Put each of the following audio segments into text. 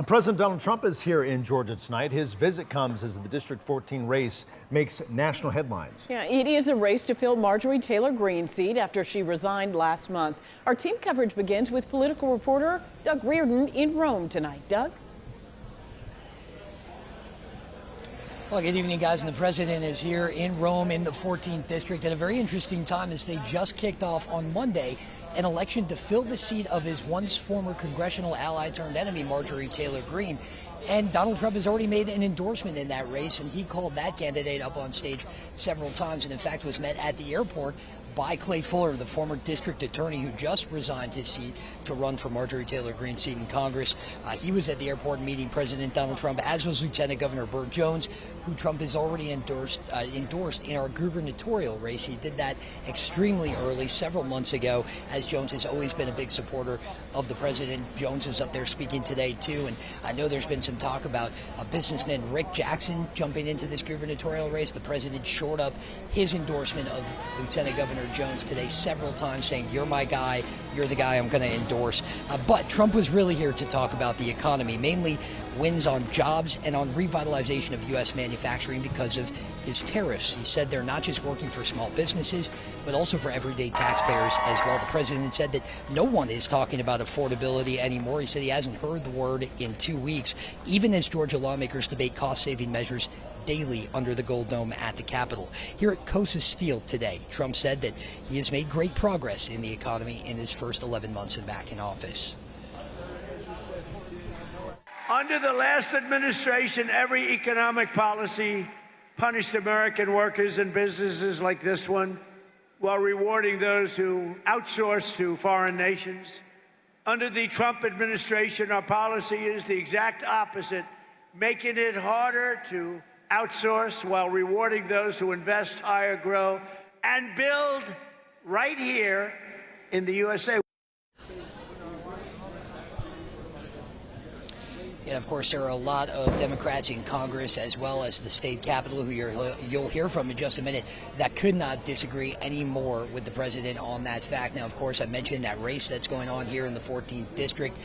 President Donald Trump is here in Georgia tonight. His visit comes as the District 14 race makes national headlines. Yeah, it is a race to fill Marjorie Taylor Greene's seat after she resigned last month. Our team coverage begins with political reporter Doug Reardon in Rome tonight. Doug? Well, good evening, guys. And the president is here in Rome in the 14th district at a very interesting time as they just kicked off on Monday an election to fill the seat of his once former congressional ally turned enemy, Marjorie Taylor Greene. And Donald Trump has already made an endorsement in that race, and he called that candidate up on stage several times and, in fact, was met at the airport by Clay Fuller, the former district attorney who just resigned his seat to run for Marjorie Taylor Greene's seat in Congress. He was at the airport meeting President Donald Trump, as was Lieutenant Governor Burt Jones, who Trump has already endorsed in our gubernatorial race. He did that extremely early, several months ago, as Jones has always been a big supporter of the president. Jones was up there speaking today, too, and I know there's been some talk about businessman Rick Jackson jumping into this gubernatorial race. The president shored up his endorsement of Lieutenant Governor Jones today several times, saying, "You're my guy, you're the guy I'm going to endorse." But Trump was really here to talk about the economy, mainly wins on jobs and on revitalization of U.S. manufacturing because of his tariffs. He said they're not just working for small businesses, but also for everyday taxpayers as well. The president said that no one is talking about affordability anymore. He said he hasn't heard the word in 2 weeks, even as Georgia lawmakers debate cost-saving measures daily under the Gold Dome at the Capitol. Here at Cosa Steel today, Trump said that he has made great progress in the economy in his first 11 months back in office. Under the last administration, every economic policy punished American workers and businesses like this one, while rewarding those who outsource to foreign nations. Under the Trump administration, our policy is the exact opposite, making it harder to outsource while rewarding those who invest, hire, grow, and build right here in the USA. And of course, there are a lot of Democrats in Congress as well as the state capitol, who you'll hear from in just a minute, that could not disagree anymore with the president on that fact. Now, of course, I mentioned that race that's going on here in the 14th district.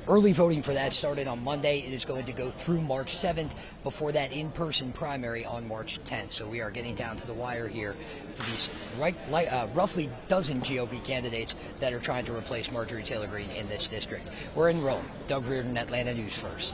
Early voting for that started on Monday. It is going to go through March 7th before that in-person primary on March 10th. So we are getting down to the wire here for these roughly dozen GOP candidates that are trying to replace Marjorie Taylor Greene in this district. We're in Rome. Doug Reardon, Atlanta News First.